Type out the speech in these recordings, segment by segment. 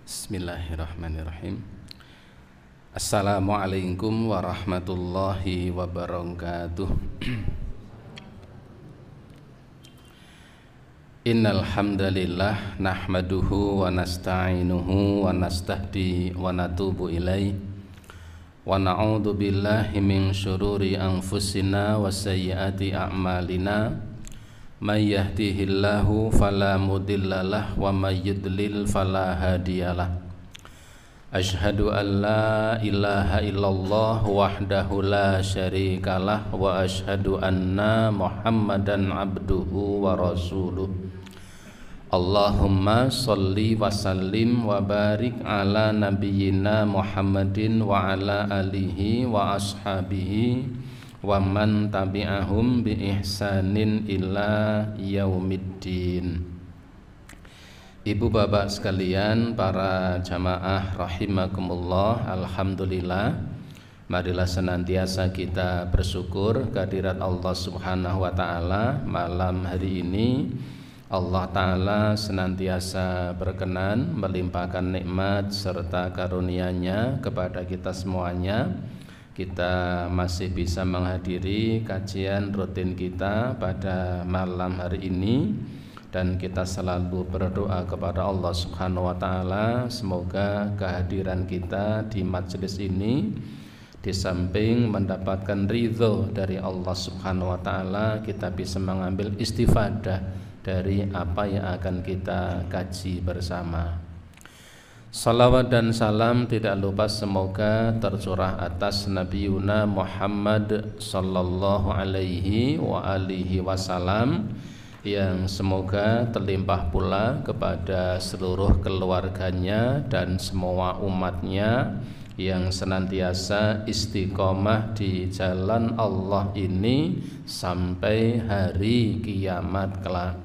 Bismillahirrahmanirrahim. Assalamualaikum warahmatullahi wabarakatuh. Innal hamdalillah nahmaduhu wa nasta'inuhu wa nastahdi wa natubu ilaih wa na'udzu billahi min syururi anfusina wa sayyiati a'malina. May yahdihillahu fala mudhillalah wa may yudlil fala hadiyalah. Asyhadu an la ilaha illallah wahdahu la syarikalah wa asyhadu anna Muhammadan abduhu wa rasuluh. Allahumma sholli wa sallim wa barik ala nabiyyina Muhammadin wa ala alihi wa ashabihi wa man tabi'ahum bi ihsanin ila yaumiddin. Ibu bapak sekalian, para jamaah rahimakumullah, alhamdulillah, marilah senantiasa kita bersyukur kehadirat Allah Subhanahu wa taala. Malam hari ini Allah taala senantiasa berkenan melimpahkan nikmat serta karunia-Nya kepada kita semuanya. Kita masih bisa menghadiri kajian rutin kita pada malam hari ini, dan kita selalu berdoa kepada Allah Subhanahu wa taala semoga kehadiran kita di majelis ini di samping mendapatkan ridho dari Allah Subhanahu wa taala, kita bisa mengambil istifadah dari apa yang akan kita kaji bersama. Salawat dan salam tidak lupa semoga tercurah atas Nabi Yuna Muhammad sallallahu alaihi wa alihi wasallam, yang semoga terlimpah pula kepada seluruh keluarganya dan semua umatnya yang senantiasa istiqomah di jalan Allah ini sampai hari kiamat kelak.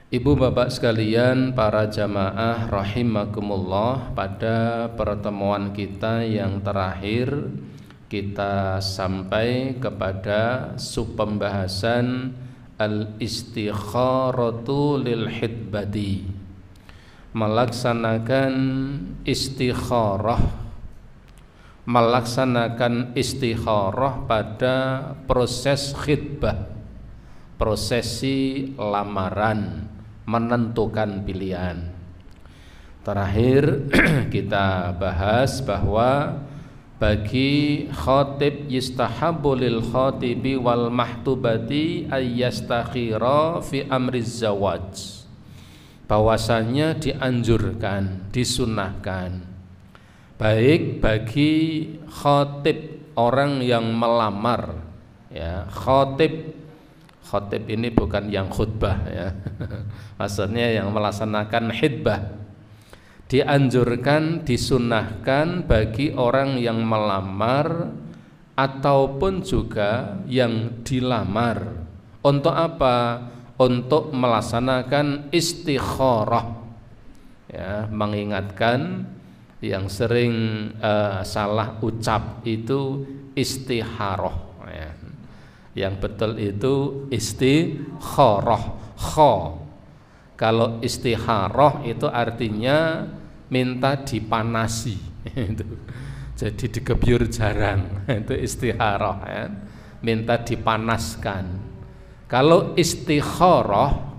Ibu bapak sekalian, para jamaah rahimakumullah, pada pertemuan kita yang terakhir kita sampai kepada subpembahasan al-istikharatu lil hidbati, melaksanakan istikharah pada proses khidbah, prosesi lamaran, menentukan pilihan. Terakhir kita bahas bahwa bagi khatib yustahabbu lil khatibi wal mahtubati ayyastakhira fi amri zawaj, bahwasanya dianjurkan, disunahkan baik bagi khatib, orang yang melamar, ya, Khotib ini bukan yang khutbah, ya. Maksudnya yang melaksanakan khidbah. Dianjurkan, disunahkan bagi orang yang melamar ataupun juga yang dilamar. Untuk apa? Untuk melaksanakan istikharah, ya, mengingatkan yang sering salah ucap itu istikharah, ya. Yang betul itu istikharah. Kalau istikharah itu artinya minta dipanasi. Jadi digebyur jarang. Itu istikharah, ya. Minta dipanaskan. Kalau istikharah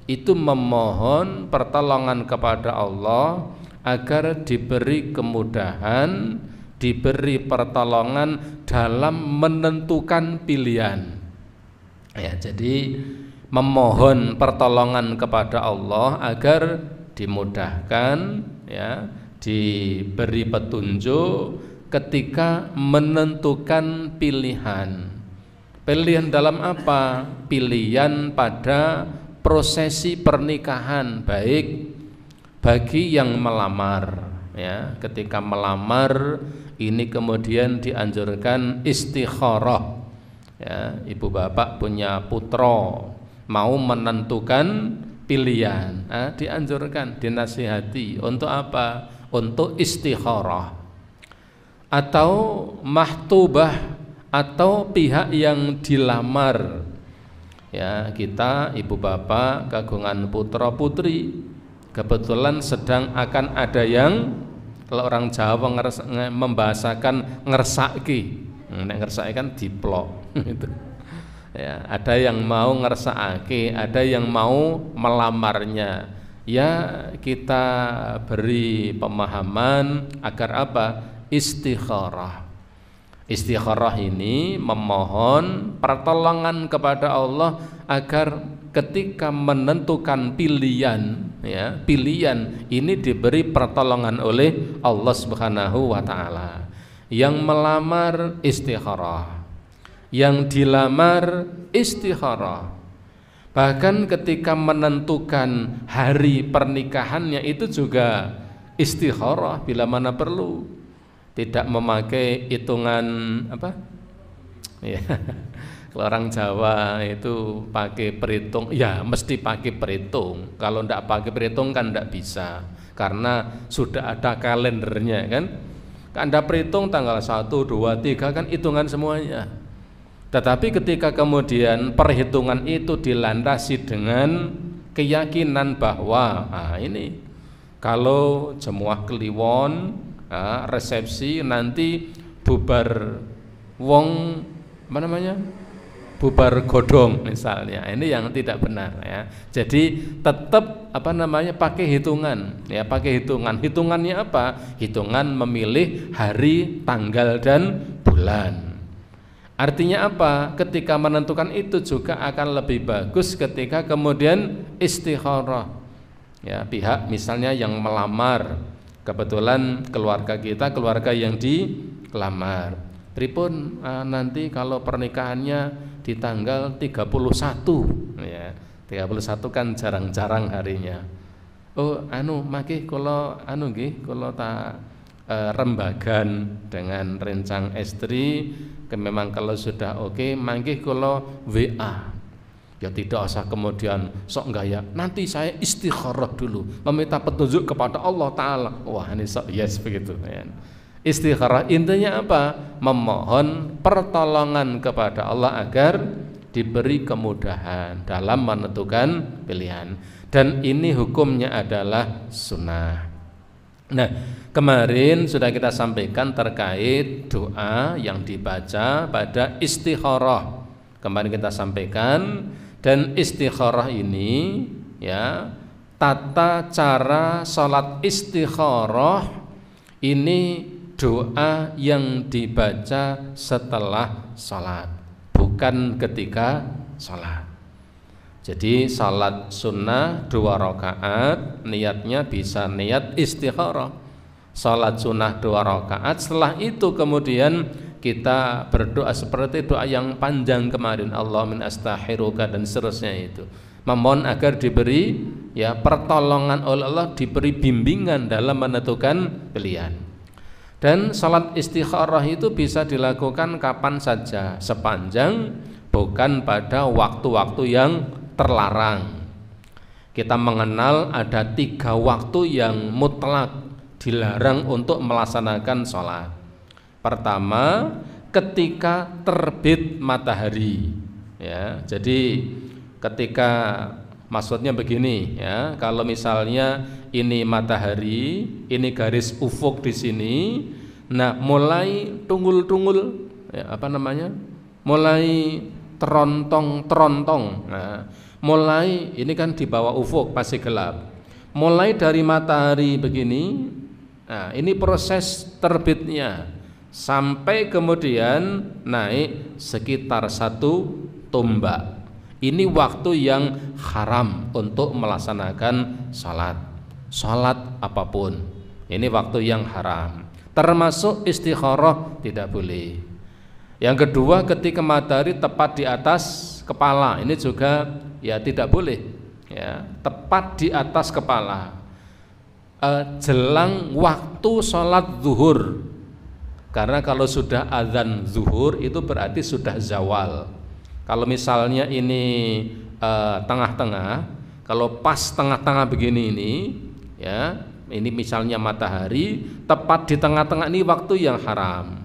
itu memohon pertolongan kepada Allah agar diberi kemudahan, diberi pertolongan dalam menentukan pilihan, ya. Jadi memohon pertolongan kepada Allah agar dimudahkan, ya, diberi petunjuk ketika menentukan pilihan. Pilihan dalam apa? Pilihan pada prosesi pernikahan, baik bagi yang melamar, ya. Ketika melamar ini kemudian dianjurkan istikharah, ya. Ibu bapak punya putra mau menentukan pilihan, dianjurkan, dinasihati untuk apa? Untuk istikharah. Atau mahtubah, atau pihak yang dilamar, ya, kita ibu bapak kagungan putra putri, kebetulan sedang akan ada yang, kalau orang Jawa membahasakan ngersaki, ngersaki kan diplok gitu. Ya, ada yang mau ngersaki, ada yang mau melamarnya. Ya, kita beri pemahaman agar apa? Istikharah. Istikharah ini memohon pertolongan kepada Allah agar ketika menentukan pilihan, ya, pilihan ini diberi pertolongan oleh Allah Subhanahu wa taala. Yang melamar istikharah, yang dilamar istikharah. Bahkan ketika menentukan hari pernikahannya itu juga istikharah bila mana perlu. Tidak memakai hitungan apa? Ya. Kalau orang Jawa itu pakai perhitung, ya mesti pakai perhitung. Kalau tidak pakai perhitung kan tidak bisa, karena sudah ada kalendernya kan. Anda perhitung tanggal 1, 2, 3 kan hitungan semuanya. Tetapi ketika kemudian perhitungan itu dilandasi dengan keyakinan bahwa ini kalau Jemuah Kliwon, resepsi nanti bubar wong apa namanya, bubar godong misalnya, ini yang tidak benar ya. Jadi tetap apa namanya, pakai hitungan ya, pakai hitungan. Hitungannya apa? Hitungan memilih hari, tanggal dan bulan. Artinya apa? Ketika menentukan itu juga akan lebih bagus ketika kemudian istikharah ya, pihak misalnya yang melamar, kebetulan keluarga kita keluarga yang dilamar, pripun nanti kalau pernikahannya di tanggal 31 ya, 31 kan jarang-jarang harinya. Oh makih kalau nggih kalau tak rembagan dengan rencang istri, memang kalau sudah oke, mangkih kalau WA. Ya tidak usah kemudian sok gaya, nanti saya istikharah dulu, meminta petunjuk kepada Allah Ta'ala. Wah ini sok yes begitu ya. Istikharah intinya apa? Memohon pertolongan kepada Allah agar diberi kemudahan dalam menentukan pilihan. Dan ini hukumnya adalah sunnah. Nah, kemarin sudah kita sampaikan terkait doa yang dibaca pada istikharah. Kemarin kita sampaikan, dan istikharah ini ya, tata cara salat istikharah ini doa yang dibaca setelah salat, bukan ketika salat. Jadi salat sunnah 2 rakaat, niatnya bisa niat istikharah. Salat sunnah 2 rakaat, setelah itu kemudian kita berdoa seperti doa yang panjang kemarin, Allah min astaghfiruka dan seterusnya itu. Memohon agar diberi ya pertolongan oleh Allah, diberi bimbingan dalam menentukan pilihan. Dan salat istikharah itu bisa dilakukan kapan saja, sepanjang bukan pada waktu-waktu yang terlarang. Kita mengenal ada 3 waktu yang mutlak dilarang untuk melaksanakan sholat. Pertama, ketika terbit matahari ya. Jadi ketika, maksudnya begini ya, kalau misalnya ini matahari, ini garis ufuk di sini, nah mulai tunggul-tunggul ya, apa namanya, mulai terontong-terontong, nah, mulai ini kan di bawah ufuk masih gelap, mulai dari matahari begini, nah ini proses terbitnya sampai kemudian naik sekitar 1 tombak. Ini waktu yang haram untuk melaksanakan salat apapun. Ini waktu yang haram, termasuk istikharah tidak boleh. Yang kedua, ketika matahari tepat di atas kepala, ini juga ya tidak boleh ya, tepat di atas kepala jelang waktu sholat zuhur, karena kalau sudah azan zuhur itu berarti sudah zawal. Kalau misalnya ini tengah-tengah, kalau pas tengah-tengah begini ini ya, ini misalnya matahari tepat di tengah-tengah, ini waktu yang haram.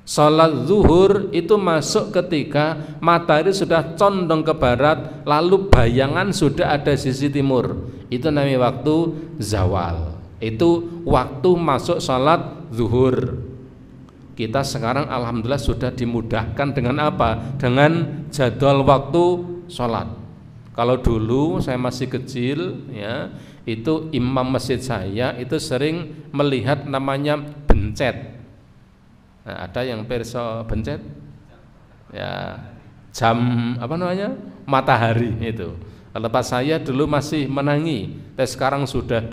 Sholat zuhur itu masuk ketika matahari sudah condong ke barat, lalu bayangan sudah ada sisi timur. Itu namanya waktu zawal. Itu waktu masuk sholat zuhur. Kita sekarang alhamdulillah sudah dimudahkan dengan apa? Dengan jadwal waktu sholat. Kalau dulu saya masih kecil, ya, itu imam masjid saya itu sering melihat namanya bencet. Nah, ada yang perso bencet, ya, jam apa namanya, matahari itu. Kalau pas saya dulu masih menangi, tapi sekarang sudah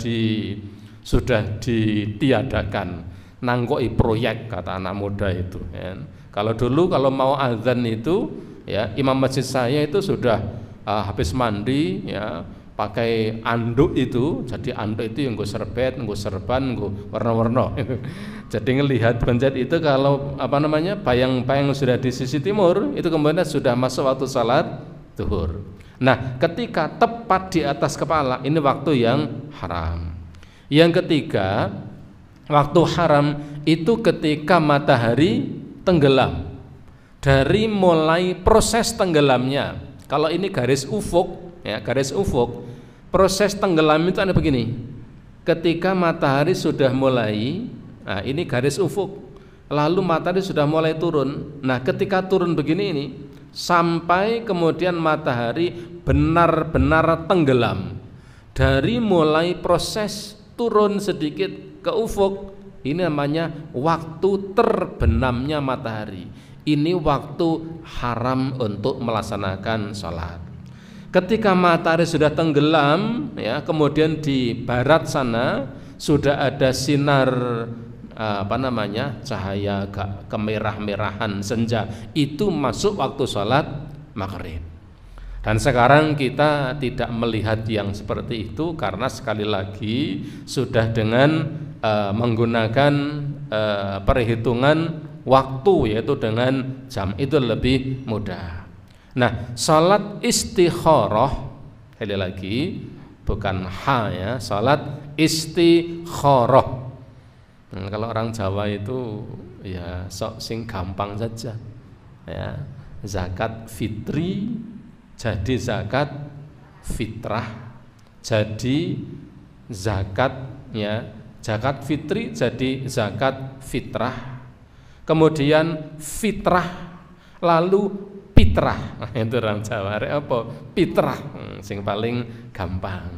ditiadakan. Nangkoi proyek kata anak muda itu. Ya. Kalau dulu kalau mau azan itu, ya, imam masjid saya itu sudah habis mandi, ya, pakai anduk itu, jadi anduk itu yang gue serbet, gue serban, gue warna-warna. Jadi ngelihat bencet itu kalau apa namanya bayang-bayang sudah di sisi timur, itu kemudian sudah masuk waktu salat zuhur. Nah, ketika tepat di atas kepala, ini waktu yang haram. Yang ketiga, waktu haram itu ketika matahari tenggelam. Dari mulai proses tenggelamnya, kalau ini garis ufuk, ya, garis ufuk, proses tenggelam itu ada begini. Ketika matahari sudah mulai, nah ini garis ufuk, lalu matahari sudah mulai turun. Nah, ketika turun begini ini, sampai kemudian matahari benar-benar tenggelam. Dari mulai proses turun sedikit ke ufuk, ini namanya waktu terbenamnya matahari. Ini waktu haram untuk melaksanakan sholat. Ketika matahari sudah tenggelam, ya, kemudian di barat sana sudah ada sinar apa namanya, cahaya kemerah-merahan senja, itu masuk waktu sholat maghrib. Dan sekarang kita tidak melihat yang seperti itu karena sekali lagi sudah dengan menggunakan perhitungan waktu, yaitu dengan jam, itu lebih mudah. Nah, salat istikharah, sekali lagi bukan ha, ya, salat istikharah. Nah, kalau orang Jawa itu ya sok sing gampang saja, ya, zakat fitri jadi zakat fitrah, jadi zakat, ya, zakat fitri jadi zakat fitrah, kemudian fitrah lalu fitrah. Nah, itu orang Jawa apa? Fitrah, sing paling gampang.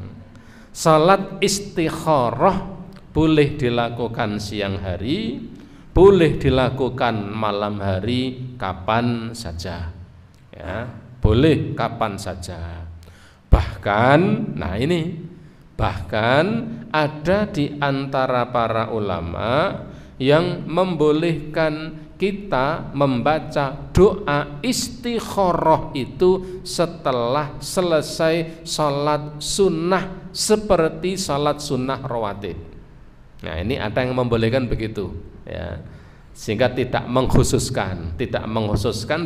Salat istikharah boleh dilakukan siang hari, boleh dilakukan malam hari, kapan saja, ya, boleh kapan saja. Bahkan, nah ini, bahkan ada di antara para ulama yang membolehkan kita membaca doa istikharah itu setelah selesai sholat sunnah seperti sholat sunnah rawatib. Nah, ini ada yang membolehkan begitu, ya, sehingga tidak mengkhususkan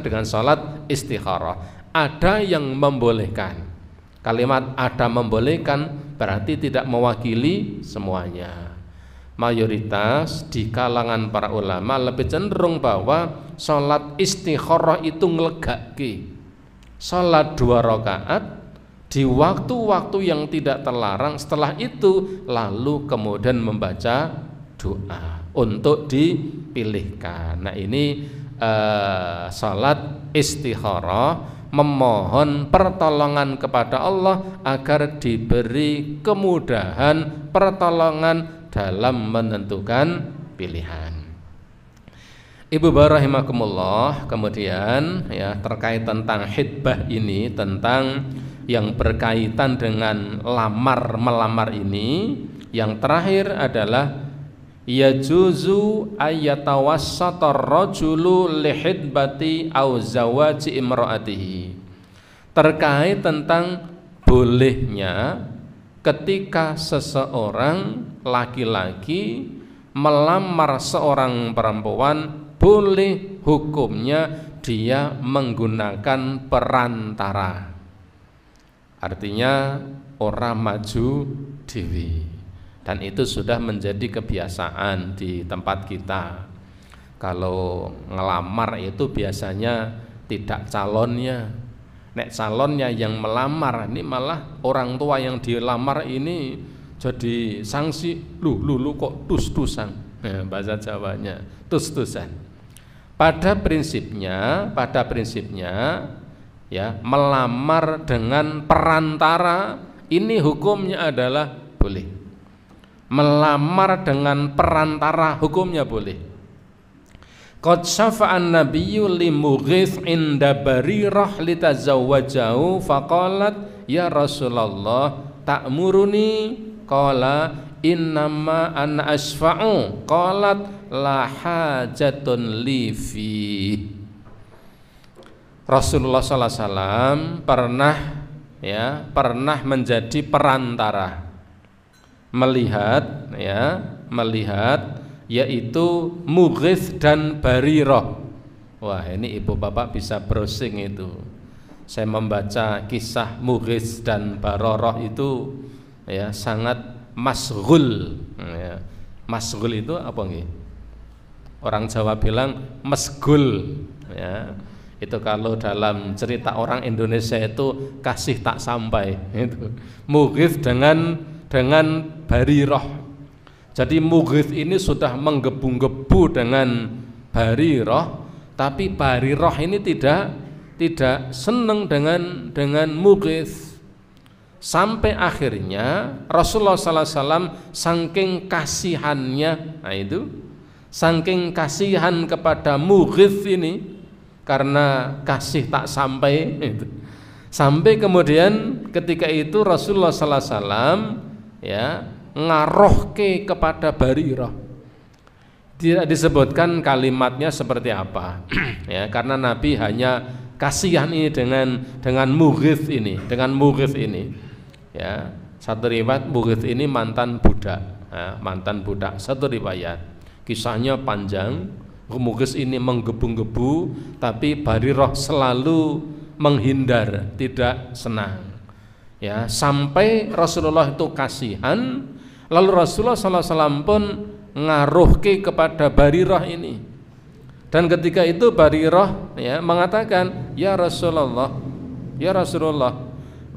dengan sholat istikharah. Ada yang membolehkan. Kalimat ada membolehkan berarti tidak mewakili semuanya. Mayoritas di kalangan para ulama lebih cenderung bahwa sholat istikharah itu ngelegake. Sholat 2 rakaat di waktu-waktu yang tidak terlarang, setelah itu lalu kemudian membaca doa untuk dipilihkan. Nah, ini sholat istikharah, memohon pertolongan kepada Allah agar diberi kemudahan pertolongan dalam menentukan pilihan. Ibu barahimakumullah, kemudian ya terkait tentang hitbah ini, tentang yang berkaitan dengan melamar ini, yang terakhir adalah yajuzu ayyatawassatar rajulu lihitbati au zawaji imraatihi. Terkait tentang bolehnya ketika seseorang laki-laki melamar seorang perempuan, boleh hukumnya dia menggunakan perantara. Artinya orang maju dewi. Dan itu sudah menjadi kebiasaan di tempat kita. Kalau ngelamar itu biasanya tidak calonnya. Nek calonnya yang melamar, ini malah orang tua yang dilamar ini jadi sanksi. Lu kok tus-tusan. Bahasa Jawanya tus-tusan. Pada prinsipnya ya, melamar dengan perantara ini hukumnya adalah boleh. Melamar dengan perantara hukumnya boleh. Qad syafa'an nabiyyu li Mughith inda Barirah litazawwajahu faqalat ya Rasulullah ta'muruni qala innama ana asfa'u qalat la hajatun li fi. Rasulullah sallallahu alaihi wasallam pernah menjadi perantara melihat yaitu Mughith dan Barirah. Wah, ini ibu bapak bisa browsing itu. Saya membaca kisah Mughith dan Barirah itu ya sangat masghul. Ya. Masghul itu apa nggih? Orang Jawa bilang mesgul. Ya. Itu kalau dalam cerita orang Indonesia itu kasih tak sampai. Itu Mughith dengan Barirah. Jadi Mughith ini sudah menggebu-gebu dengan Barirah, tapi Barirah ini tidak senang dengan Mughith. Sampai akhirnya Rasulullah sallallahu alaihi wasallam saking kasihannya, saking kasihan kepada Mughith ini karena kasih tak sampai itu. Sampai kemudian ketika itu Rasulullah sallallahu alaihi wasallam ngarohke kepada Barirah. Tidak disebutkan kalimatnya seperti apa ya, karena Nabi hanya kasihan ini dengan Mughith ini, ya. Satu riwayat Mughith ini mantan budak, satu riwayat kisahnya panjang. Mughith ini menggebu-gebu, tapi Barirah selalu menghindar, tidak senang ya, sampai Rasulullah itu kasihan. Lalu Rasulullah SAW pun ngaruhke kepada Barirah ini. Dan ketika itu Barirah mengatakan, Ya Rasulullah,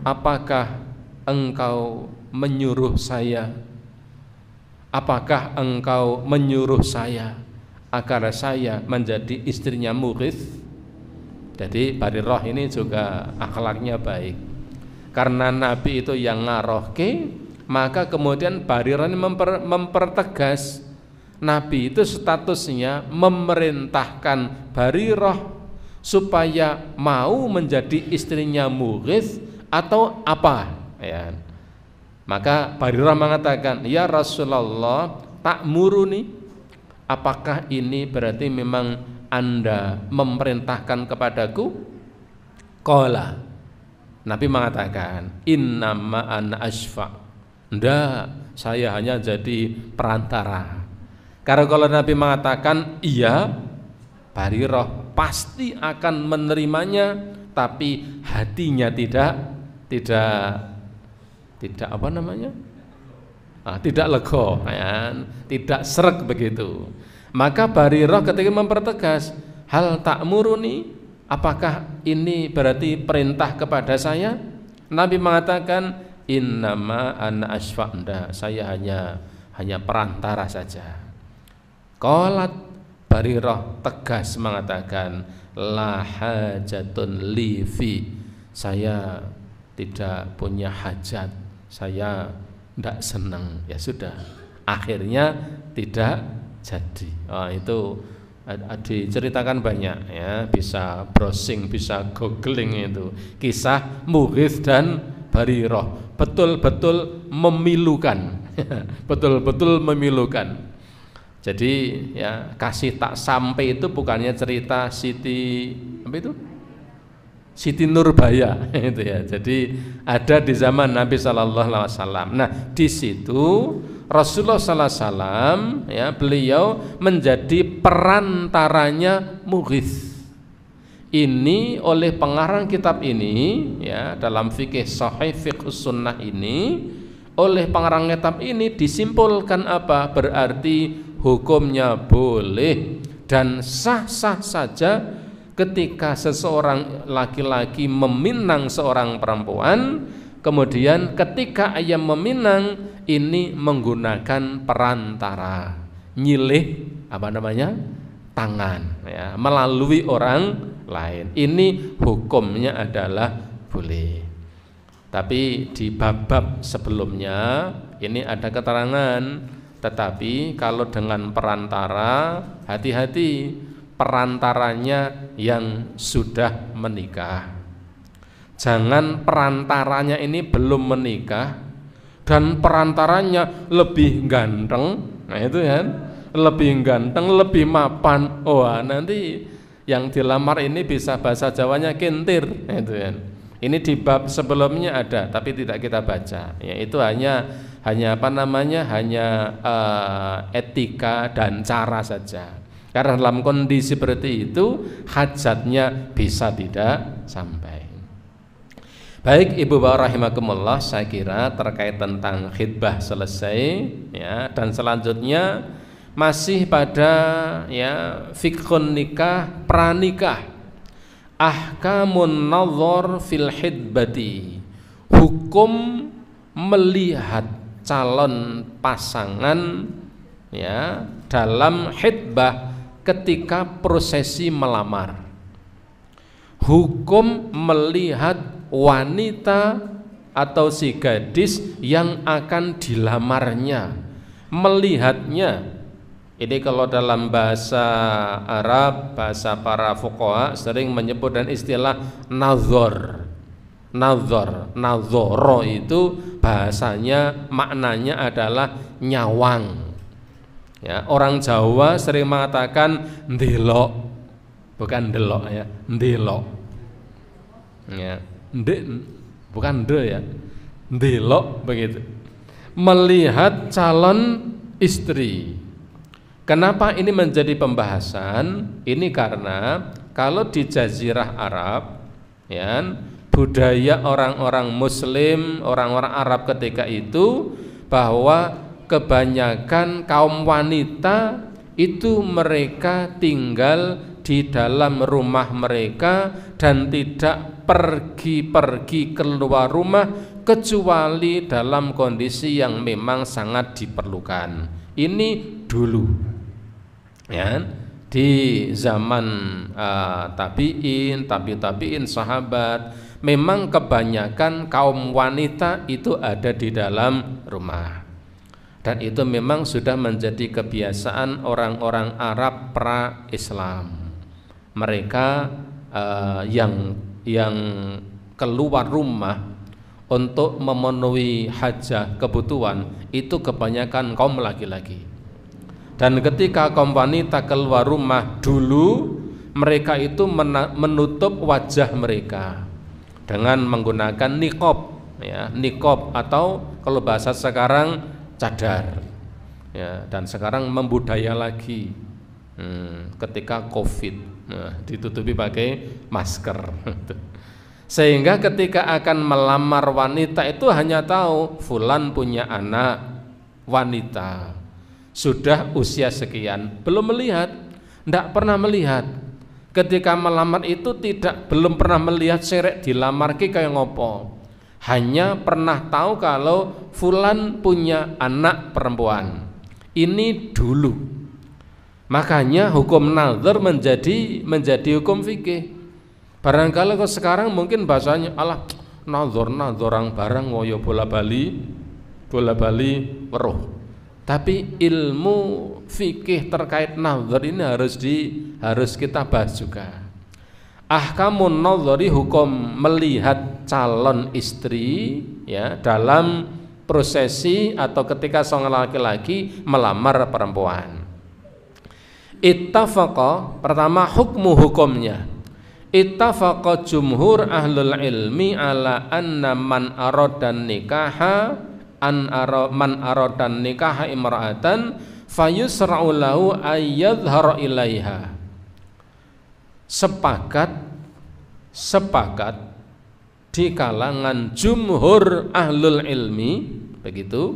apakah engkau menyuruh saya? Apakah engkau menyuruh saya agar saya menjadi istrinya Mughith? Jadi Barirah ini juga akhlaknya baik. Karena Nabi itu yang ngarohke, maka kemudian Barirah ini mempertegas Nabi itu statusnya memerintahkan Barirah supaya mau menjadi istrinya Mughith atau apa ya. Maka Barirah mengatakan, ya Rasulullah ta'muruni, apakah ini berarti memang Anda memerintahkan kepadaku? Qala, Nabi mengatakan, innama ana asfa', ndak, saya hanya jadi perantara. Karena kalau Nabi mengatakan iya, Barirah pasti akan menerimanya, tapi hatinya tidak apa namanya? Tidak lega, tidak sreg begitu. Maka Barirah ketika mempertegas, hal ta'muruni, apakah ini berarti perintah kepada saya? Nabi mengatakan, innama ana asfa'nda, saya hanya perantara saja. Qalat, Barirah tegas mengatakan, la hajatun li fi, saya tidak punya hajat, saya tidak senang. Ya sudah, akhirnya tidak jadi. Itu diceritakan banyak ya, bisa browsing, bisa googling itu kisah Mughith dan Barirah. Betul-betul memilukan. Betul-betul memilukan. Jadi ya, kasih tak sampai itu bukannya cerita Siti Nurbaya itu ya. Jadi ada di zaman Nabi sallallahu alaihi wasallam. Nah, di situ Rasulullah sallallahu alaihi wasallam ya, beliau menjadi perantaranya Mughith. Ini oleh pengarang kitab ini ya, dalam fikih sahih, fiqh sunnah ini, oleh pengarang kitab ini disimpulkan apa? Berarti hukumnya boleh, dan sah-sah saja ketika seseorang laki-laki meminang seorang perempuan, kemudian ketika ia meminang ini menggunakan perantara, nyilih tangan, ya, melalui orang lain. Ini hukumnya adalah boleh. Tapi di bab-bab sebelumnya ini ada keterangan, tetapi kalau dengan perantara hati-hati, perantaranya yang sudah menikah. Jangan perantaranya ini belum menikah dan perantaranya lebih ganteng, nah itu kan, lebih ganteng, lebih mapan. Wah, nanti yang dilamar ini bisa bahasa Jawanya kintir, nah itu kan. Ini di bab sebelumnya ada, tapi tidak kita baca. Ya, itu hanya etika dan cara saja. Karena dalam kondisi seperti itu hajatnya bisa tidak sampai. Baik Ibu Bapak rahimakumullah, saya kira terkait tentang khitbah selesai, ya, dan selanjutnya masih pada ya fiqhun nikah, pranikah. Ahkamun nazar fil khitbati, hukum melihat calon pasangan ya dalam khitbah ketika prosesi melamar. Hukum melihat wanita atau si gadis yang akan dilamarnya, melihatnya. Ini kalau dalam bahasa Arab, bahasa para fuqaha sering menyebut dan istilah nazar. Nazoro itu bahasanya maknanya adalah nyawang. Ya, orang Jawa sering mengatakan ndelok, bukan delok ya, ndelok. Ya, bukan de ya, ndelok begitu. Melihat calon istri. Kenapa ini menjadi pembahasan? Ini karena kalau di Jazirah Arab, ya, budaya orang-orang Muslim, orang-orang Arab ketika itu, bahwa kebanyakan kaum wanita itu mereka tinggal di dalam rumah mereka dan tidak pergi-pergi keluar rumah kecuali dalam kondisi yang memang sangat diperlukan. Ini dulu. Ya, di zaman tabi'in, sahabat, memang kebanyakan kaum wanita itu ada di dalam rumah, dan itu memang sudah menjadi kebiasaan orang-orang Arab pra-Islam. Mereka yang keluar rumah untuk memenuhi hajah kebutuhan itu kebanyakan kaum laki-laki. Dan ketika kaum wanita keluar rumah dulu, mereka itu menutup wajah mereka dengan menggunakan niqab, ya, niqab atau kalau bahasa sekarang cadar, ya, dan sekarang membudaya lagi ketika COVID, ditutupi pakai masker. Sehingga ketika akan melamar wanita itu hanya tahu fulan punya anak wanita, sudah usia sekian, belum melihat, tidak pernah melihat. Ketika melamar itu belum pernah melihat serek dilamar ki kayak ngopo. Hanya pernah tahu kalau fulan punya anak perempuan. Ini dulu. Makanya hukum nazar menjadi hukum fikih. Barangkali kalau sekarang mungkin bahasanya alah nazar orang barang woyo bola bali weruh. Tapi ilmu fikih terkait nazar ini harus kita bahas juga. Ahkamun nazari, hukum melihat calon istri, ya, dalam prosesi atau ketika seorang laki-laki melamar perempuan. Ittafaqa, pertama hukumnya. Ittafaqa jumhur ahlul ilmi ala anna man aradan nikaha man aradan nikaha imra'atan fayusra'u lahu ayyadhhara ilaiha. Sepakat di kalangan jumhur ahlul ilmi, begitu.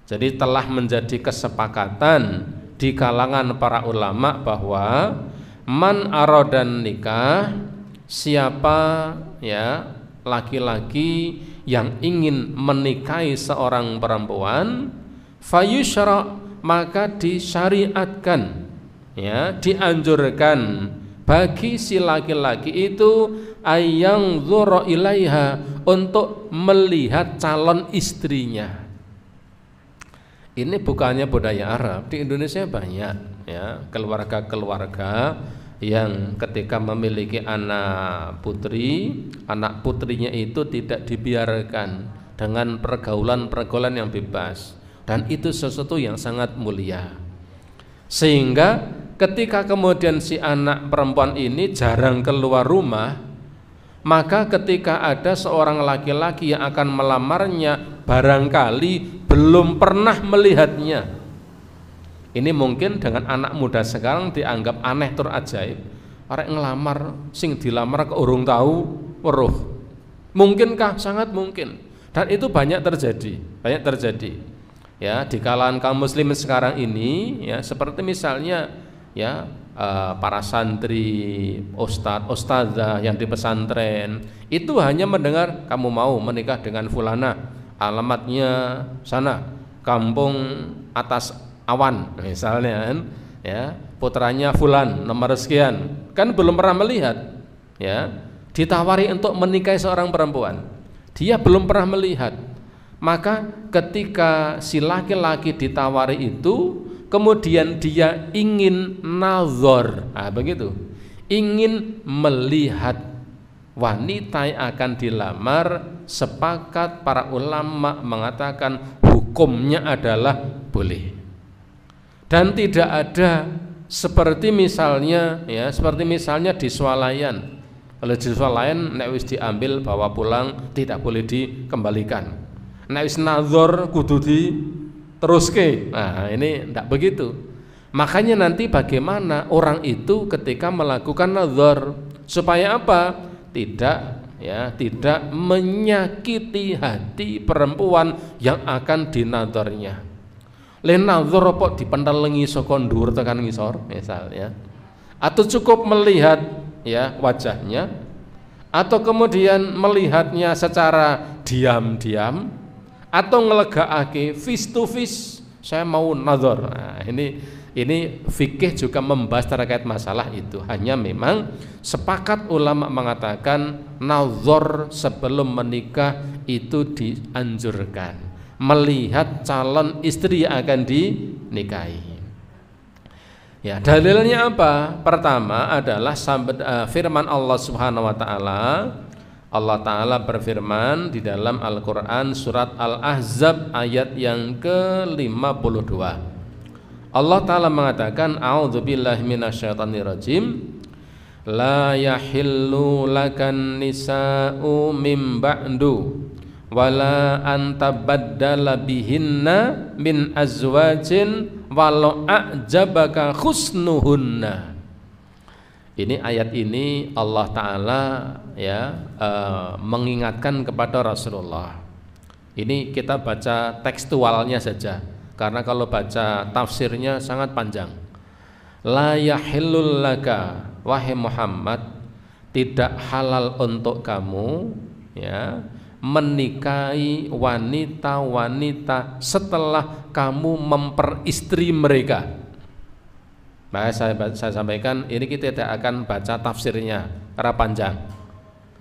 Jadi telah menjadi kesepakatan di kalangan para ulama bahwa man arodan nikah, siapa ya laki-laki yang ingin menikahi seorang perempuan, fayusyra, maka disyariatkan, ya dianjurkan bagi si laki-laki itu ayang dzura ilaiha, untuk melihat calon istrinya. Ini bukannya budaya Arab, di Indonesia banyak ya keluarga-keluarga yang ketika memiliki anak putrinya itu tidak dibiarkan dengan pergaulan yang bebas, dan itu sesuatu yang sangat mulia. Sehingga ketika kemudian si anak perempuan ini jarang keluar rumah, maka ketika ada seorang laki-laki yang akan melamarnya, barangkali belum pernah melihatnya. Ini mungkin dengan anak muda sekarang dianggap aneh tur ajaib. Arek ngelamar, sing dilamar ke urung tahu weruh. Mungkinkah? Sangat mungkin. Dan itu banyak terjadi. Ya, di kalangan kaum muslimin sekarang ini, ya seperti misalnya ya para santri, ustadzah yang di pesantren itu hanya mendengar kamu mau menikah dengan fulana, alamatnya sana, kampung atas awan misalnya kan, ya putranya fulan nomor sekian, kan belum pernah melihat, ya ditawari untuk menikahi seorang perempuan, dia belum pernah melihat. Maka ketika si laki-laki ditawari itu, kemudian dia ingin nazar, begitu, ingin melihat wanita yang akan dilamar, sepakat para ulama mengatakan hukumnya adalah boleh. Dan tidak ada seperti misalnya di swalayan. Kalau di swalayan nek wis diambil bawa pulang tidak boleh dikembalikan. Nek wis nazar kudu diteruske. Nah, ini tidak begitu. Makanya nanti bagaimana orang itu ketika melakukan nazar supaya apa? Tidak menyakiti hati perempuan yang akan dinadzarnya. Len nazar apa dipentelengi saka ndur tekan ngisor misalnya, atau cukup melihat ya wajahnya, atau kemudian melihatnya secara diam-diam, atau ngelegaake face to face, saya mau nazar. Nah, ini fikih juga membahas terkait masalah itu. Hanya memang sepakat ulama mengatakan nazar sebelum menikah itu dianjurkan, melihat calon istri yang akan dinikahi. Ya, dalilnya apa? Pertama adalah firman Allah Subhanahu wa taala. Allah taala berfirman di dalam Al-Qur'an surat Al-Ahzab ayat yang ke-52. Allah taala mengatakan, a'udzubillahi minasyaitonirrajim. La yahillu lakan nisa'u mim ba'du wala antabaddala bihinna min azwajin walau a'jabaka husnuhunna. Ini ayat ini Allah Ta'ala mengingatkan kepada Rasulullah. Ini kita baca tekstualnya saja, karena kalau baca tafsirnya sangat panjang. La yahillul laka, wahai Muhammad, tidak halal untuk kamu ya menikahi wanita-wanita setelah kamu memperistri mereka. Nah, saya sampaikan ini kita tidak akan baca tafsirnya karena panjang.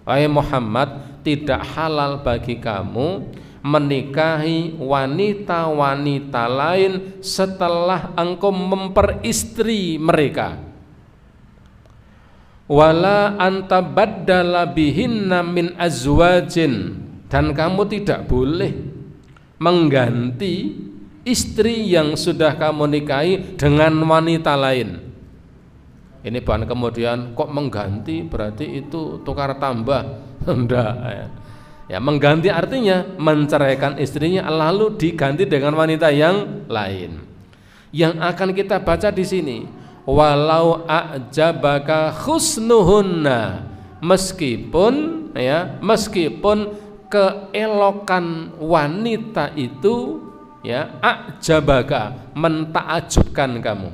Wahai Muhammad, tidak halal bagi kamu menikahi wanita-wanita lain setelah engkau memperistri mereka. Wala antabaddala bihinna min azwajin, dan kamu tidak boleh mengganti istri yang sudah kamu nikahi dengan wanita lain. Ini bukan kemudian kok mengganti berarti itu tukar tambah. Enggak ya. Mengganti artinya menceraikan istrinya lalu diganti dengan wanita yang lain. Yang akan kita baca di sini, walau a'jabaka husnuhunna, meskipun keelokan wanita itu ya, a'jabaka, mentakjubkan kamu.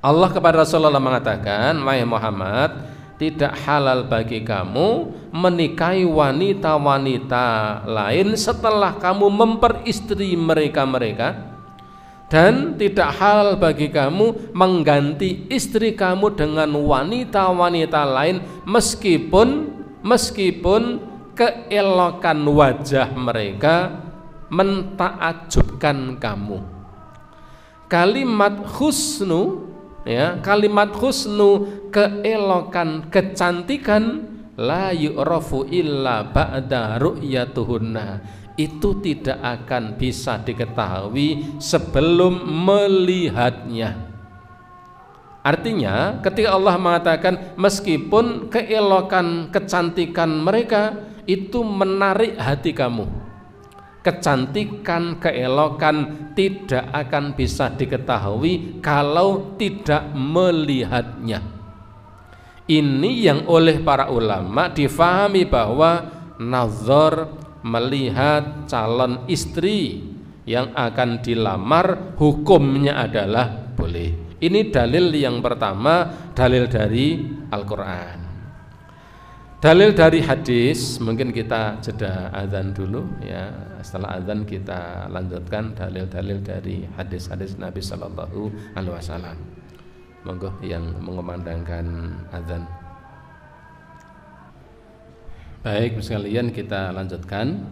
Allah kepada Rasulullah mengatakan, wahai Muhammad, tidak halal bagi kamu menikahi wanita-wanita lain setelah kamu memperistri mereka-mereka, dan tidak halal bagi kamu mengganti istri kamu dengan wanita-wanita lain meskipun keelokan wajah mereka mentakjubkan kamu. Kalimat husnu, ya, kalimat husnu, keelokan, kecantikan, la yu'rafu illa ba'da ru'yatuhunna, itu tidak akan bisa diketahui sebelum melihatnya. Artinya ketika Allah mengatakan meskipun keelokan, kecantikan mereka itu menarik hati kamu, kecantikan, keelokan tidak akan bisa diketahui kalau tidak melihatnya. Ini yang oleh para ulama difahami bahwa nazar, melihat calon istri yang akan dilamar, hukumnya adalah boleh. Ini dalil yang pertama, dalil dari Al-Quran. Dalil dari hadis, mungkin kita jeda azan dulu, ya. Setelah azan kita lanjutkan dalil-dalil dari hadis-hadis Nabi Sallallahu Alaihi Wasallam. Monggo yang mengumandangkan azan. Baik, sekalian kita lanjutkan.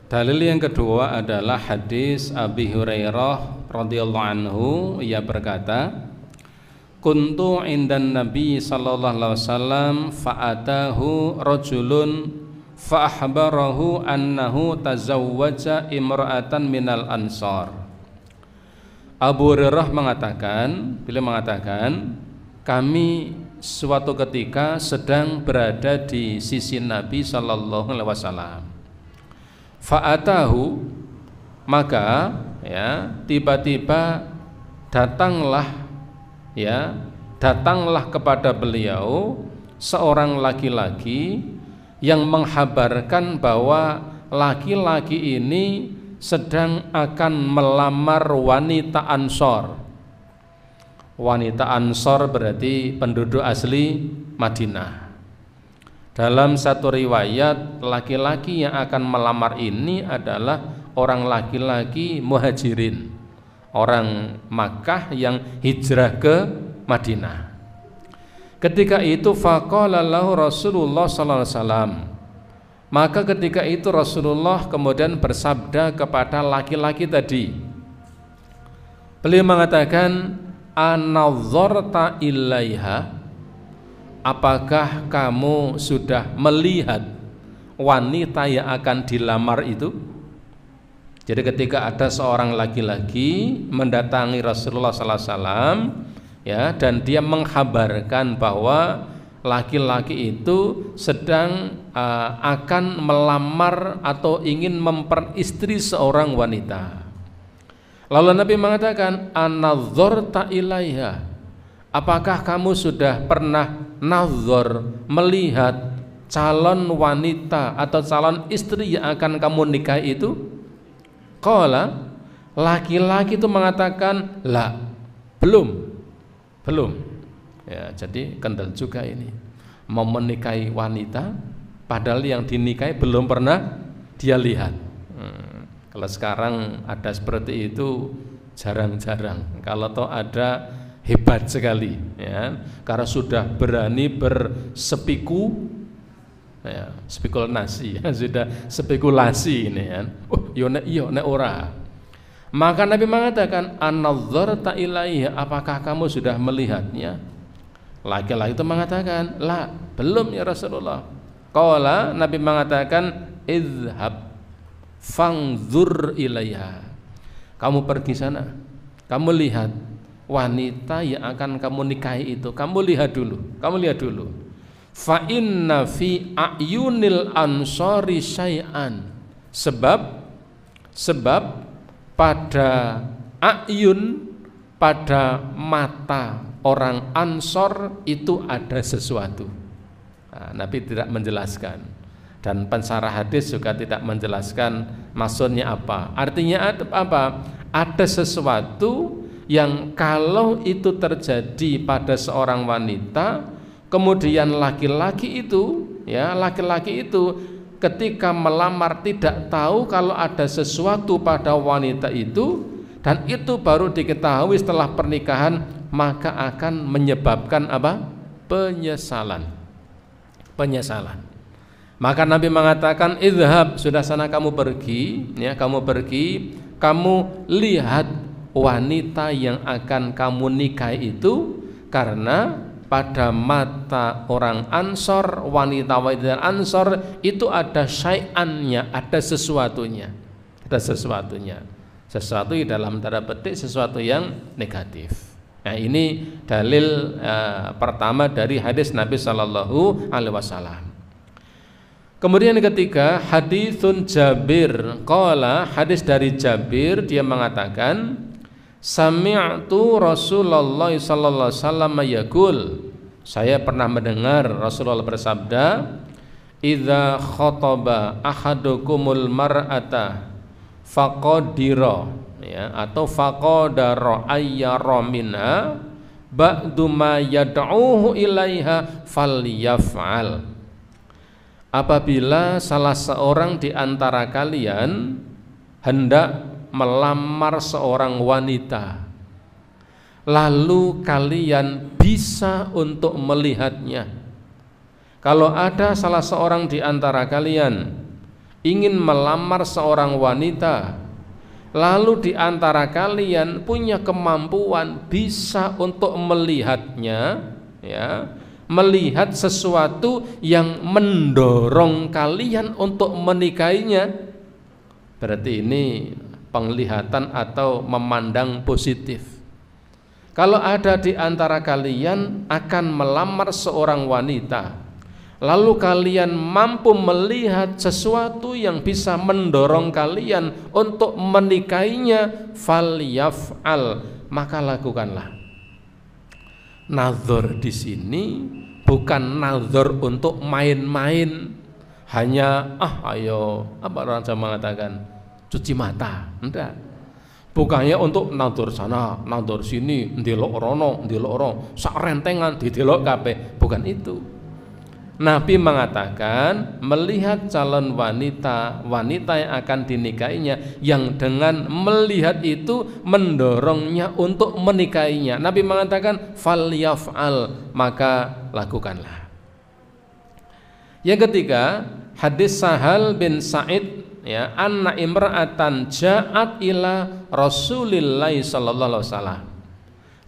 Dalil yang kedua adalah hadis Abi Hurairah radhiyallahu anhu, ia berkata, kuntu indan Nabi sallallahu alaihi wasallam fa'atahu rajulun fa'ahbarahu annahu tazawwaja imra'atan minal ansar. Abu Hurairah mengatakan, beliau mengatakan, kami suatu ketika sedang berada di sisi Nabi sallallahu alaihi wasallam. Fa'atahu, maka ya tiba-tiba datanglah kepada beliau seorang laki-laki yang menghabarkan bahwa laki-laki ini sedang akan melamar wanita Ansor. Wanita Ansor berarti penduduk asli Madinah. Dalam satu riwayat, laki-laki yang akan melamar ini adalah orang laki-laki muhajirin, orang Makkah yang hijrah ke Madinah. Ketika itu faqala lahu Rasulullah sallallahu alaihi wasallam, maka ketika itu Rasulullah kemudian bersabda kepada laki-laki tadi. Beliau mengatakan, anadzarta ilaiha, apakah kamu sudah melihat wanita yang akan dilamar itu? Jadi ketika ada seorang laki-laki mendatangi Rasulullah sallallahu alaihi wasallam, ya, dan dia menghabarkan bahwa laki-laki itu sedang akan melamar atau ingin memperistri seorang wanita. Lalu Nabi mengatakan, anadzarta ilaiha, apakah kamu sudah pernah nazar, melihat calon wanita atau calon istri yang akan kamu nikahi itu? Qala, laki-laki itu mengatakan, la, belum. Ya, jadi kendal juga ini, mau menikahi wanita padahal yang dinikahi belum pernah dia lihat. Kalau sekarang ada seperti itu jarang-jarang. Kalau toh ada, hebat sekali, ya, karena sudah berani bersepiku, ya, spekulasi, ya, sudah spekulasi ini, ya. Nek ora. Maka Nabi mengatakan, anadzarta ilaiha, apakah kamu sudah melihatnya? Laki-laki itu mengatakan, la, belum ya Rasulullah. Qala, Nabi mengatakan, izhab fangzur ilaiha, kamu pergi sana, kamu lihat wanita yang akan kamu nikahi itu, kamu lihat dulu. Fa inna fi ayunil ansori syai'an, sebab pada ayun, pada mata orang Ansor itu ada sesuatu. Nabi tidak menjelaskan. Dan pensarah hadis juga tidak menjelaskan maksudnya apa. Artinya apa? Ada sesuatu yang kalau itu terjadi pada seorang wanita, kemudian laki-laki itu ketika melamar tidak tahu kalau ada sesuatu pada wanita itu, dan itu baru diketahui setelah pernikahan, maka akan menyebabkan apa? Penyesalan. Maka Nabi mengatakan, idhab, sudah sana kamu pergi, kamu lihat wanita yang akan kamu nikahi itu, karena pada mata orang Ansor, wanita Ansor itu ada syai'annya, ada sesuatunya, sesuatu dalam tanda petik sesuatu yang negatif. Nah, ini dalil pertama dari hadis Nabi Sallallahu Alaihi Wasallam. Kemudian yang ketiga, haditsun Jabir qala, hadis dari Jabir, dia mengatakan, sami'tu Rasulullah sallallahu alaihi wasallam yaqul, saya pernah mendengar Rasulullah bersabda, idza khataba ahadukumul mar'ata faqadira, atau faqadara ayyara minha ba'du ma yad'uhu ilaiha falyaf'al. Apabila salah seorang di antara kalian hendak melamar seorang wanita, lalu kalian bisa untuk melihatnya. Kalau ada salah seorang di antara kalian ingin melamar seorang wanita, lalu di antara kalian punya kemampuan bisa untuk melihatnya, melihat sesuatu yang mendorong kalian untuk menikahinya, berarti ini penglihatan atau memandang positif. Kalau ada di antara kalian akan melamar seorang wanita, lalu kalian mampu melihat sesuatu yang bisa mendorong kalian untuk menikahinya, falyaf'al, maka lakukanlah. Nazar di sini bukan nazar untuk main-main, hanya ayo, apa orang Jawa mengatakan, cuci mata, enggak. Bukannya untuk nazar sana, nazar sini, ndelok rono, ndelok rono, sak rentengan didelok kabeh, bukan itu. Nabi mengatakan melihat calon wanita yang akan dinikahinya, yang dengan melihat itu mendorongnya untuk menikahinya. Nabi mengatakan falyaf'al, maka lakukanlah. Yang ketiga, hadis Sahal bin Sa'id, anna imra'atan ja'at ila Rasulillah sallallahu alaihi wasallam.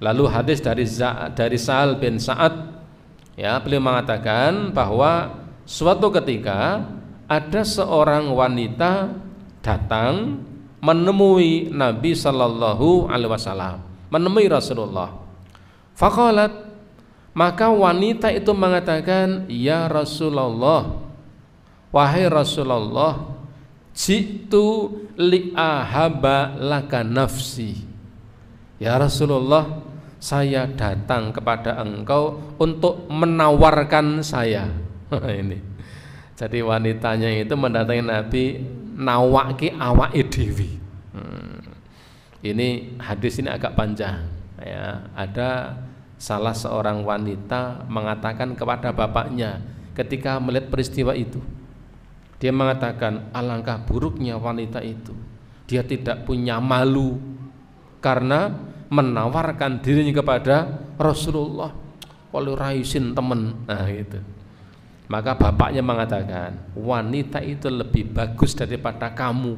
Lalu hadis dari Sahal bin Sa'ad, beliau mengatakan bahwa suatu ketika ada seorang wanita datang menemui Nabi Sallallahu Alaihi Wasallam, menemui Rasulullah. Faqalat, maka wanita itu mengatakan, ya Rasulullah, wahai Rasulullah, jitu li'ahaba laka nafsi. Ya Rasulullah, saya datang kepada engkau untuk menawarkan saya. Ini. Jadi wanitanya itu mendatangi Nabi nawaki awake dhewe. Ini hadis ini agak panjang. Ada salah seorang wanita mengatakan kepada bapaknya ketika melihat peristiwa itu. Dia mengatakan, alangkah buruknya wanita itu. Dia tidak punya malu karena menawarkan dirinya kepada Rasulullah, kalau raisin temen, gitu. Maka bapaknya mengatakan, wanita itu lebih bagus daripada kamu.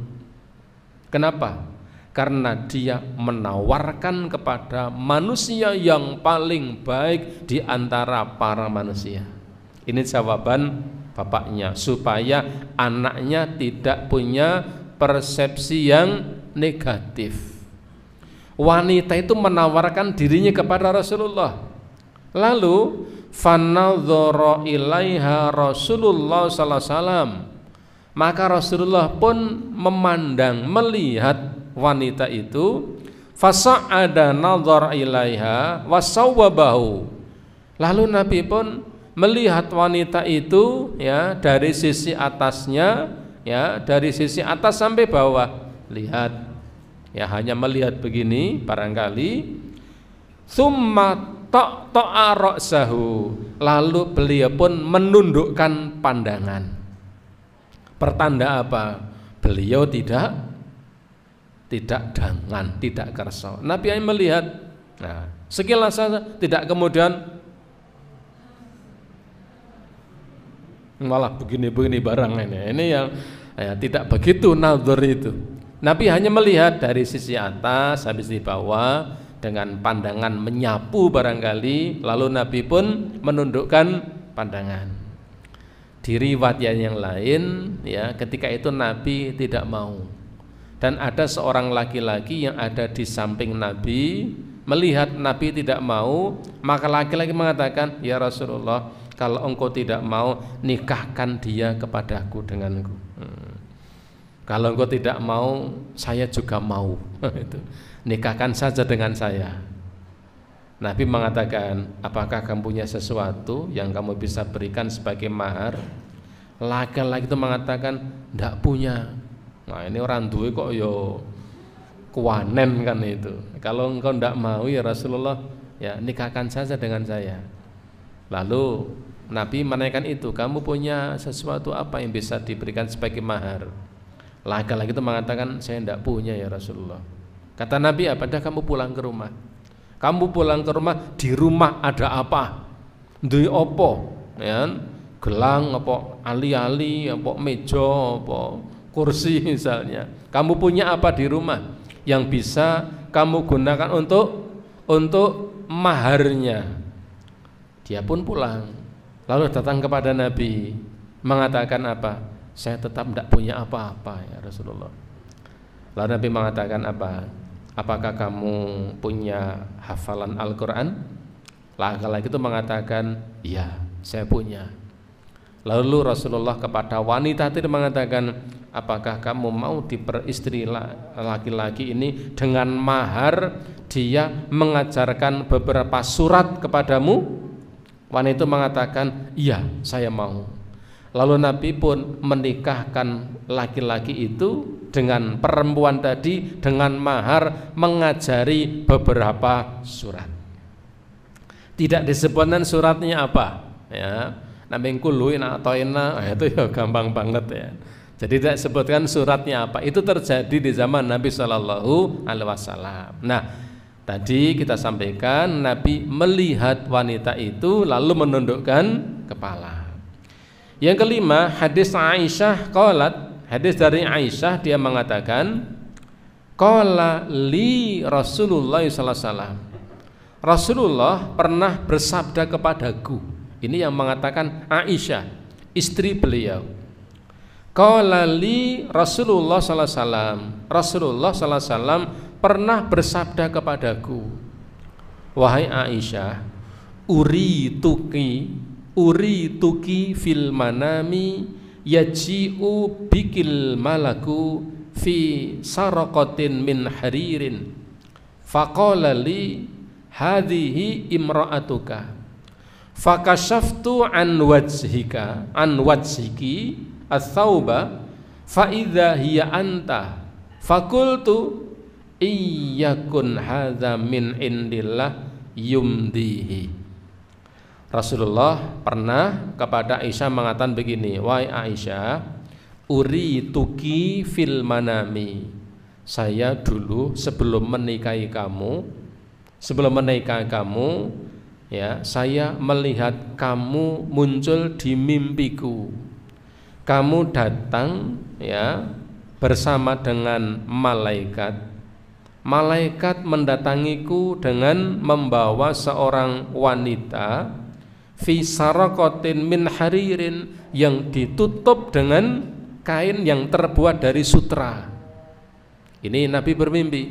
Kenapa? Karena dia menawarkan kepada manusia yang paling baik di antara para manusia. Ini jawaban bapaknya, supaya anaknya tidak punya persepsi yang negatif. Wanita itu menawarkan dirinya kepada Rasulullah. Lalu fanadhara ilaiha Rasulullah sallallahu alaihi wasallam, maka Rasulullah pun memandang, melihat wanita itu. Fasa'ada nadhara ilaiha wasawwabahu, lalu Nabi pun melihat wanita itu ya dari sisi atasnya, ya dari sisi atas sampai bawah. Lihat, ya hanya melihat begini barangkali. Summa ta'a ra'sahu, lalu beliau pun menundukkan pandangan. Pertanda apa? Beliau tidak dangan, tidak kerso. Nabi hanya melihat, nah sekilas saja, tidak kemudian malah begini-begini barang ini yang ya, tidak begitu nazar itu. Nabi hanya melihat dari sisi atas habis di bawah dengan pandangan menyapu barangkali, lalu Nabi pun menundukkan pandangan. Di riwayat yang lain ya ketika itu Nabi tidak mau, dan ada seorang laki-laki yang ada di samping Nabi melihat Nabi tidak mau, maka laki-laki mengatakan, ya Rasulullah, kalau engkau tidak mau, nikahkan dia kepadaku denganku. Kalau engkau tidak mau, saya juga mau. Nikahkan saja dengan saya. Nabi mengatakan, apakah kamu punya sesuatu yang kamu bisa berikan sebagai mahar? Laki-laki itu mengatakan, tidak punya. Nah ini orang duwe kok yo kuanen kan itu. Kalau engkau tidak mau ya Rasulullah, ya nikahkan saja dengan saya. Lalu Nabi menanyakan itu, kamu punya sesuatu apa yang bisa diberikan sebagai mahar? Laki-laki itu mengatakan, saya tidak punya ya Rasulullah. Kata Nabi, apa? Dah kamu pulang ke rumah. Kamu pulang ke rumah, di rumah ada apa? Duwe opo? Ya, gelang, apa ali-ali, apa meja, apa kursi misalnya. Kamu punya apa di rumah yang bisa kamu gunakan untuk maharnya? Dia pun pulang, lalu datang kepada Nabi mengatakan apa? Saya tetap tidak punya apa-apa ya Rasulullah. Lalu Nabi mengatakan apa? Apakah kamu punya hafalan Al-Quran? Laki-laki itu mengatakan, iya saya punya. Lalu Rasulullah kepada wanita itu mengatakan, apakah kamu mau diperistri laki-laki ini dengan mahar dia mengajarkan beberapa surat kepadamu? Wanita itu mengatakan, iya saya mau. Lalu Nabi pun menikahkan laki-laki itu dengan perempuan tadi dengan mahar mengajari beberapa surat. Tidak disebutkan suratnya apa, ya. Naming kuluin atau itu ya gampang banget ya. Jadi tidak sebutkan suratnya apa. Itu terjadi di zaman Nabi Shallallahu Alaihi Wasallam. Nah, tadi kita sampaikan Nabi melihat wanita itu lalu menundukkan kepala. Yang kelima, hadis Aisyah qalat, hadis dari Aisyah dia mengatakan, qala li Rasulullah sallallahu alaihi wasallam. Rasulullah pernah bersabda kepadaku. Ini yang mengatakan Aisyah, istri beliau. Qala li Rasulullah sallallahu alaihi wasallam. Rasulullah sallallahu alaihi wasallam pernah bersabda kepadaku, wahai Aisyah, uri tuki fil manami yaji'u bikil malaku fi saraqatin min haririn faqala li hadhihi imra'atuka fakashaftu an wajhiki ats-tsauba fa idza hiya anta fakultu iyyakun hadza min indillah yumdihi. Rasulullah pernah kepada Aisyah mengatakan begini, wahai Aisyah, uri tuki fil manami. Saya dulu sebelum menikahi kamu, ya, saya melihat kamu muncul di mimpiku. Kamu datang ya bersama dengan malaikat. Malaikat mendatangiku dengan membawa seorang wanita fi saraqatin min haririn, yang ditutup dengan kain yang terbuat dari sutra. Ini Nabi bermimpi.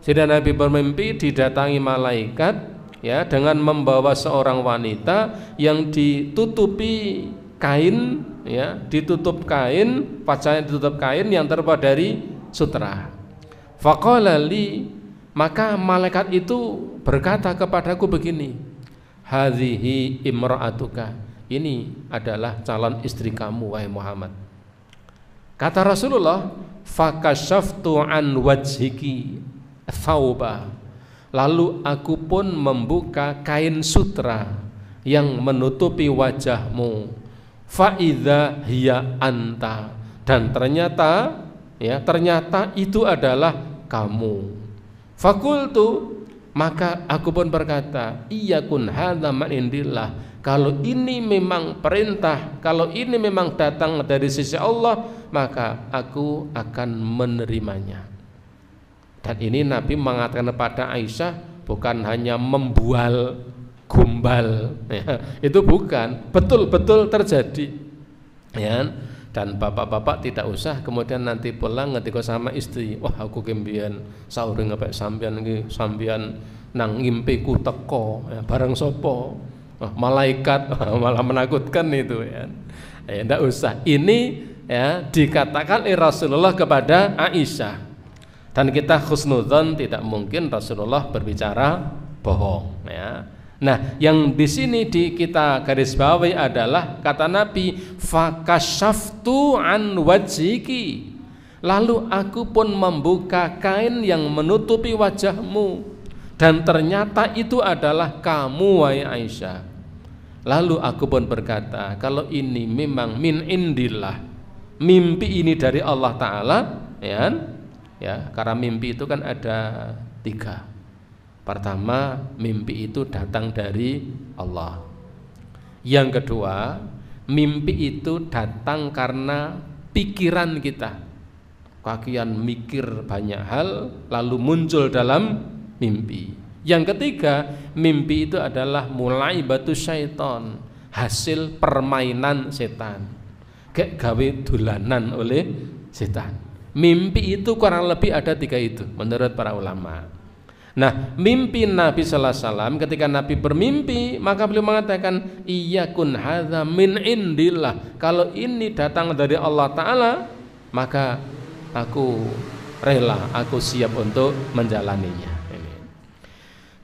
Sedang Nabi bermimpi didatangi malaikat ya dengan membawa seorang wanita yang ditutupi kain ya, ditutup kain, wajahnya ditutup kain yang terbuat dari sutra. Faqala li, maka malaikat itu berkata kepadaku begini, hadhihi imra'atuka, ini adalah calon istri kamu wahai Muhammad. Kata Rasulullah, fakashaftu an wajhiki thauba, lalu aku pun membuka kain sutra yang menutupi wajahmu, fa idza hiya anta, dan ternyata itu adalah kamu. Fakultu, maka aku pun berkata, iyakun hadza min indillah, kalau ini memang perintah, kalau ini memang datang dari sisi Allah, maka aku akan menerimanya. Dan ini Nabi mengatakan kepada Aisyah bukan hanya membual gombal, ya, itu bukan, betul-betul terjadi, ya. Dan bapak-bapak tidak usah kemudian nanti pulang ngetika sama istri, wah aku kembian sahur ngepek sambian iki, sambian nang ngimpiku teko, ya, bareng sopo, malaikat, malah menakutkan itu, ya. Tidak usah. Ini ya dikatakan oleh Rasulullah kepada Aisyah, dan kita husnudzon, tidak mungkin Rasulullah berbicara bohong, ya. Nah, yang di sini kita garis bawahi adalah kata Nabi, fakashaftu an wajhiki, lalu aku pun membuka kain yang menutupi wajahmu, dan ternyata itu adalah kamu wahai Aisyah. Lalu aku pun berkata, kalau ini memang min indillah, mimpi ini dari Allah Ta'ala, ya, karena mimpi itu kan ada 3. Pertama, mimpi itu datang dari Allah. Yang kedua, mimpi itu datang karena pikiran kita. Kakian mikir banyak hal lalu muncul dalam mimpi. Yang ketiga, mimpi itu adalah mulai batu syaiton, hasil permainan setan, kayak gawe dolanan oleh setan. Mimpi itu kurang lebih ada 3 itu menurut para ulama. Nah, mimpi Nabi sallallahu alaihi wasallam, ketika Nabi bermimpi, maka beliau mengatakan, iyakun hadza min indillah, kalau ini datang dari Allah Ta'ala, maka aku rela, aku siap untuk menjalaninya.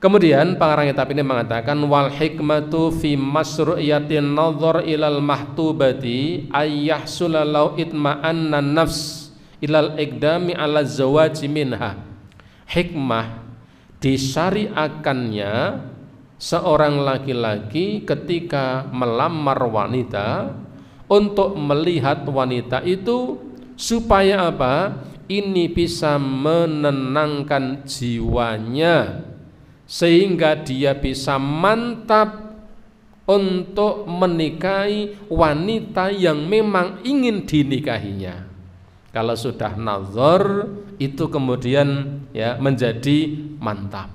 Kemudian pengarang kitab ini mengatakan, wal hikmatu fi masru'iyatin nadhar ilal mahtubati ayyahsula law itma'anna nafs ilal iqdami ala zawaji minha. Hikmah disyariatkannya seorang laki-laki ketika melamar wanita untuk melihat wanita itu supaya apa? Ini bisa menenangkan jiwanya sehingga dia bisa mantap untuk menikahi wanita yang memang ingin dinikahinya. Kalau sudah nazar itu kemudian ya menjadi mantap.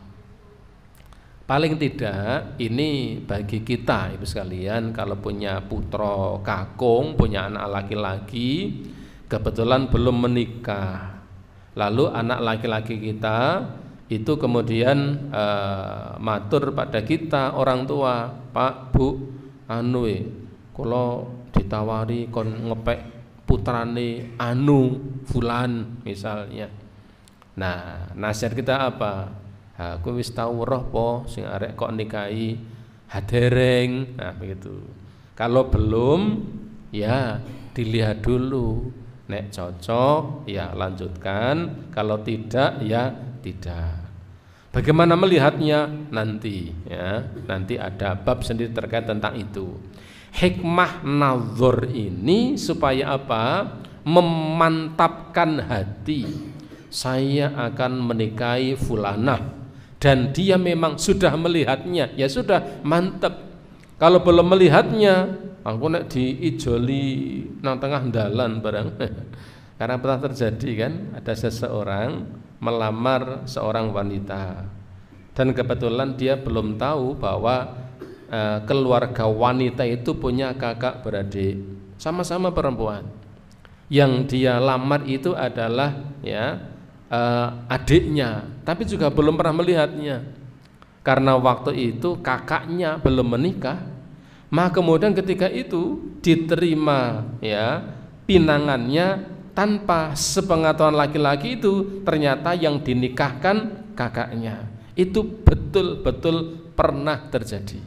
Paling tidak ini bagi kita ibu sekalian, kalau punya putra kakung, punya anak laki-laki, kebetulan belum menikah, lalu anak laki-laki kita itu kemudian matur pada kita orang tua, Pak, Bu, kalau ditawari kon ngepek putrane anu fulan misalnya. Nah, nasihat kita apa? Aku wis tau roh po sing arek kok nikahi hadereng. Nah, begitu. Kalau belum ya dilihat dulu. Nek cocok ya lanjutkan, kalau tidak ya tidak. Bagaimana melihatnya nanti ya. Nanti ada bab sendiri terkait tentang itu. Hikmah nazar ini supaya apa? Memantapkan hati. Saya akan menikahi fulanah dan dia memang sudah melihatnya, ya sudah mantap. Kalau belum melihatnya, aku nek diijoli nang tengah dalan barang. Karena pernah terjadi kan, ada seseorang melamar seorang wanita dan kebetulan dia belum tahu bahwa keluarga wanita itu punya kakak beradik, sama-sama perempuan. Yang dia lamar itu adalah ya adiknya, tapi juga belum pernah melihatnya. Karena waktu itu kakaknya belum menikah, maka kemudian ketika itu diterima ya pinangannya tanpa sepengetahuan laki-laki itu, ternyata yang dinikahkan kakaknya. Itu betul-betul pernah terjadi.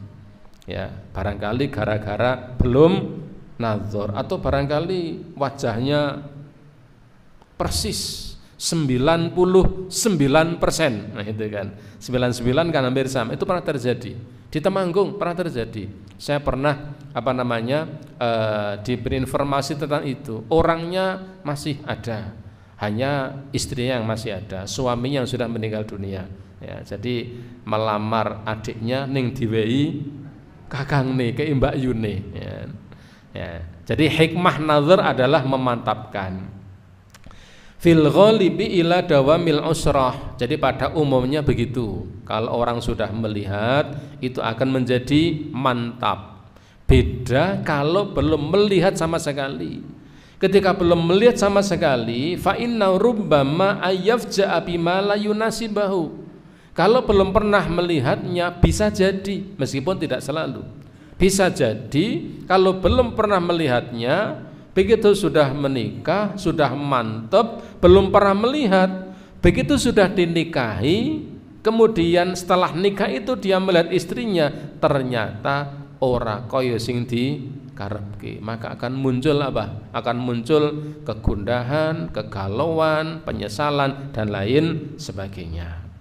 Ya, barangkali gara-gara belum nazar atau barangkali wajahnya persis 99%. Nah itu kan 99 kan hampir sama. Itu pernah terjadi di Temanggung, pernah terjadi. Saya pernah diberi informasi tentang itu. Orangnya masih ada, hanya istrinya yang masih ada, suaminya yang sudah meninggal dunia. Ya, jadi melamar adiknya ning diwehi kakang nih ke Mbak Yune. Ya, jadi hikmah nazar adalah memantapkan. Fil ghalibi ila dawamil usrah. Jadi pada umumnya begitu. Kalau orang sudah melihat itu akan menjadi mantap. Beda kalau belum melihat sama sekali. Ketika belum melihat sama sekali, fa inna rubbama ayyafja'a bima la yunasibahu. Kalau belum pernah melihatnya bisa jadi, meskipun tidak selalu. Bisa jadi kalau belum pernah melihatnya, begitu sudah menikah, sudah mantap, belum pernah melihat, begitu sudah dinikahi, kemudian setelah nikah itu dia melihat istrinya, ternyata ora kaya sing dikarepke, maka akan muncul apa? Akan muncul kegundahan, kegalauan, penyesalan dan lain sebagainya.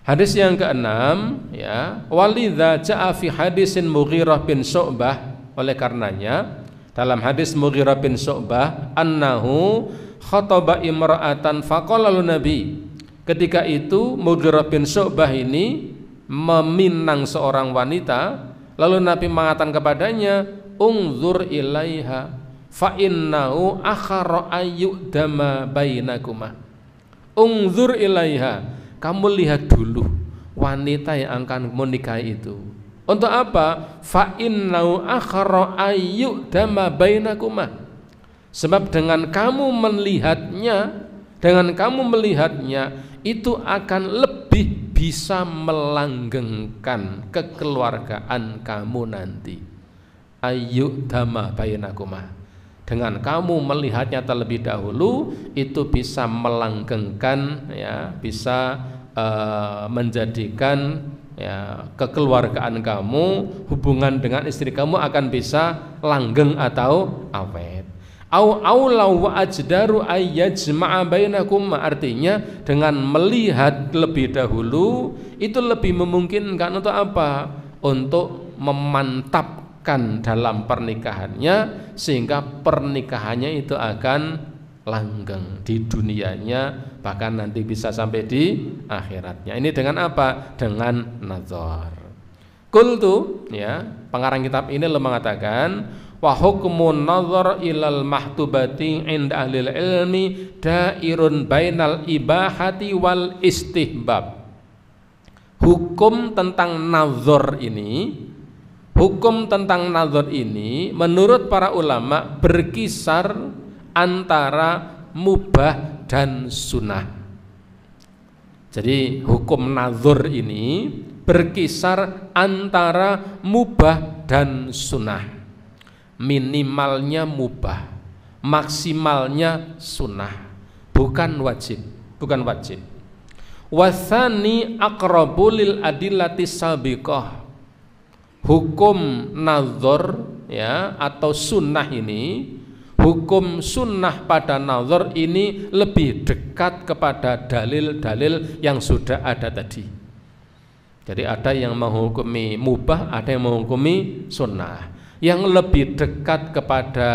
Hadis yang keenam, ya, walidza jaa fi hadisin Mughirah bin Syu'bah, oleh karenanya dalam hadis Mughirah bin Syu'bah annahu khataba imra'atan faqala Nabi, ketika itu Mughirah bin Syu'bah ini meminang seorang wanita, lalu Nabi mengatakan kepadanya, unzur ilaiha fa innahu akhara ayyudama bainakuma. Unzur ilaiha, kamu lihat dulu wanita yang akan menikahi itu. Untuk apa? Fa innahu akhara ayyudama bainakuma. Sebab dengan kamu melihatnya itu akan lebih bisa melanggengkan kekeluargaan kamu nanti. Ayyudama bainakuma. Dengan kamu melihatnya terlebih dahulu, itu bisa melanggengkan, ya, bisa menjadikan, ya, kekeluargaan kamu, hubungan dengan istri kamu akan bisa langgeng atau awet. Aulau wa ajdaru ayyajma'a bainakum, artinya dengan melihat lebih dahulu itu lebih memungkinkan untuk apa? Untuk memantapkan dalam pernikahannya, sehingga pernikahannya itu akan langgeng di dunianya, bahkan nanti bisa sampai di akhiratnya. Ini dengan apa? Dengan nazar. Qultu, ya, pengarang kitab ini mengatakan, wa hukmun nazar ilal mahtubati inda ahlil ilmi dairun bainal ibahati wal istihbab. Hukum tentang nazar ini menurut para ulama berkisar antara mubah dan sunnah. Jadi hukum nazar ini berkisar antara mubah dan sunnah. Minimalnya mubah, maksimalnya sunnah, bukan wajib. Wasani aqrabu lil adillati sabiqah. Hukum nazar, ya, atau sunnah ini, hukum sunnah pada nazar ini lebih dekat kepada dalil-dalil yang sudah ada tadi. Jadi ada yang menghukumi mubah, ada yang menghukumi sunnah. Yang lebih dekat kepada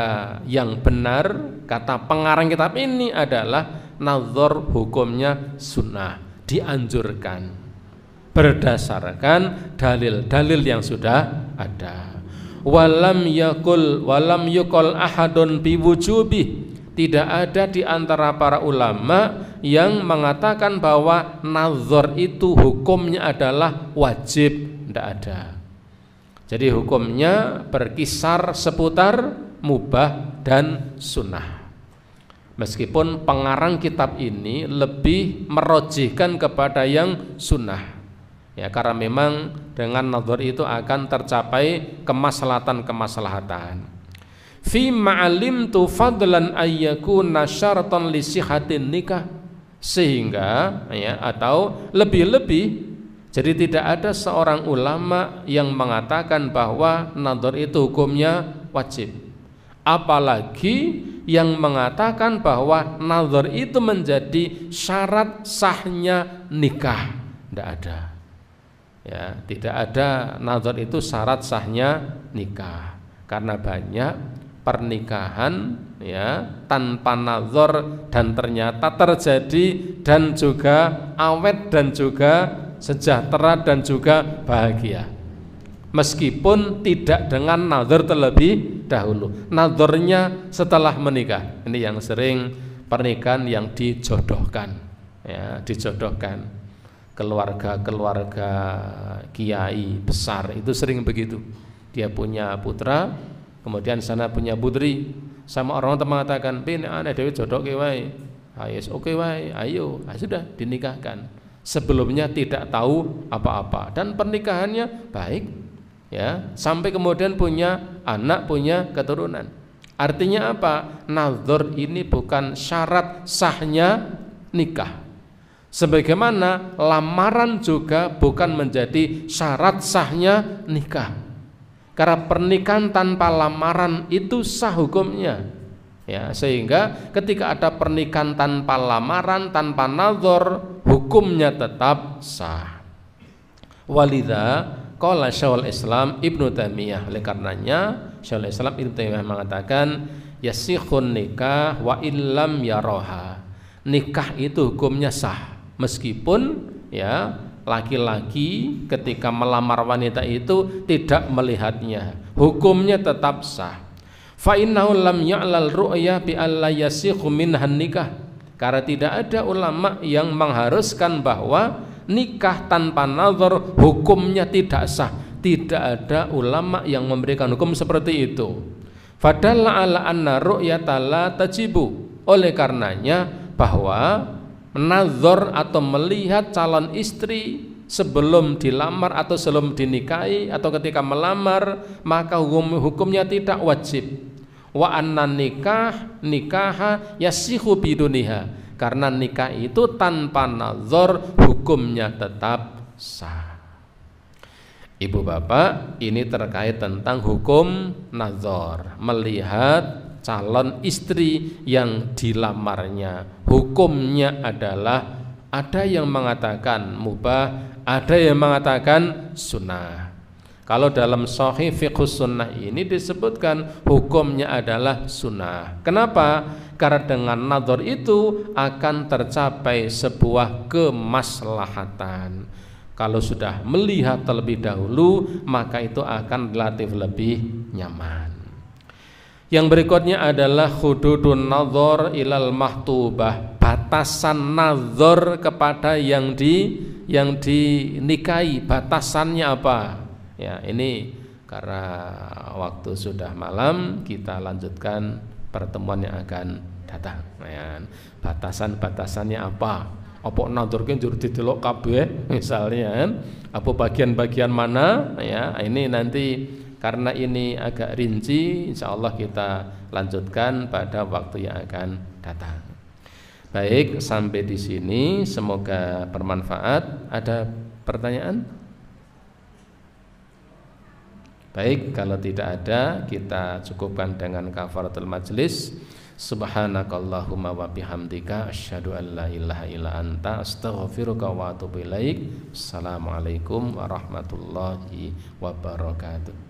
yang benar, kata pengarang kitab ini, adalah nazar hukumnya sunnah, dianjurkan berdasarkan dalil-dalil yang sudah ada. Walam yukol ahadun biwujubi. Tidak ada di antara para ulama yang mengatakan bahwa nazar itu hukumnya adalah wajib. Tidak ada. Jadi hukumnya berkisar seputar mubah dan sunnah. Meskipun pengarang kitab ini lebih merojihkan kepada yang sunnah, ya, karena memang dengan nazar itu akan tercapai kemaslahatan. Fi ma'alimtu fadlan ayyakuna syaratan li sihhatin nikah, sehingga, ya, atau lebih-lebih Jadi tidak ada seorang ulama yang mengatakan bahwa nadhar itu hukumnya wajib, apalagi yang mengatakan bahwa nadhar itu menjadi syarat sahnya nikah. Tidak ada. Ya, tidak ada nadhar itu syarat sahnya nikah. Karena banyak pernikahan ya tanpa nadhar dan ternyata terjadi dan juga awet dan juga sejahtera dan juga bahagia, meskipun tidak dengan nadhar terlebih dahulu, nadharnya setelah menikah. Ini yang sering pernikahan yang dijodohkan ya, dijodohkan keluarga-keluarga kiai besar itu sering begitu. Dia punya putra, kemudian sana punya putri, sama orang mengatakan, "Bin ana dhewe jodohke wae." Yes, oke wae, ayo, sudah dinikahkan. Sebelumnya tidak tahu apa-apa dan pernikahannya baik ya, sampai kemudian punya anak, punya keturunan. Artinya apa? Nadhar ini bukan syarat sahnya nikah. Sebagaimana lamaran juga bukan menjadi syarat sahnya nikah. Karena pernikahan tanpa lamaran itu sah hukumnya. Ya, sehingga ketika ada pernikahan tanpa lamaran, tanpa nadhar, hukumnya tetap sah. Walidha qala Syekhul Islam Ibnu Taimiyah, oleh karenanya Syekhul Islam Ibnu Taimiyah mengatakan yasikhun nikah wa illam yaroha. Nikah itu hukumnya sah meskipun ya laki-laki ketika melamar wanita itu tidak melihatnya, hukumnya tetap sah. Fa innahu lam ya'lal ru'ya bi alla yasikhu minhan nikah. Karena tidak ada ulama yang mengharuskan bahwa nikah tanpa nazar hukumnya tidak sah. Tidak ada ulama yang memberikan hukum seperti itu. Fadalla ala anna ru'yata la tajibu. Oleh karenanya bahwa nazar atau melihat calon istri sebelum dilamar atau sebelum dinikahi atau ketika melamar, maka hukumnya tidak wajib. Wa anna nikaha yasihu biduniha. Karena nikah itu tanpa nazar hukumnya tetap sah. Ibu bapak, ini terkait tentang hukum nazar, melihat calon istri yang dilamarnya. Hukumnya adalah ada yang mengatakan mubah, ada yang mengatakan sunnah. Kalau dalam Sahih Fiqhus Sunnah ini disebutkan hukumnya adalah sunnah. Kenapa? Karena dengan nazar itu akan tercapai sebuah kemaslahatan. Kalau sudah melihat terlebih dahulu, maka itu akan relatif lebih nyaman. Yang berikutnya adalah hududun nazar ilal mahtubah, batasan nazar kepada yang dinikahi. Batasannya apa? Ya, ini karena waktu sudah malam, kita lanjutkan pertemuan yang akan datang. Ya, batasan-batasannya apa? Apa nazar ki njur didelok kabeh misalnya, apa bagian-bagian mana? Ya, ini nanti karena ini agak rinci, insya Allah kita lanjutkan pada waktu yang akan datang. Baik, sampai di sini semoga bermanfaat. Ada pertanyaan? Baik, kalau tidak ada kita cukupkan dengan kafaratul majlis. Subhanakallahumma wa bihamdika asyhadu an la ilaha illa anta astaghfiruka wa atubu ilaik. Assalamualaikum warahmatullahi wabarakatuh.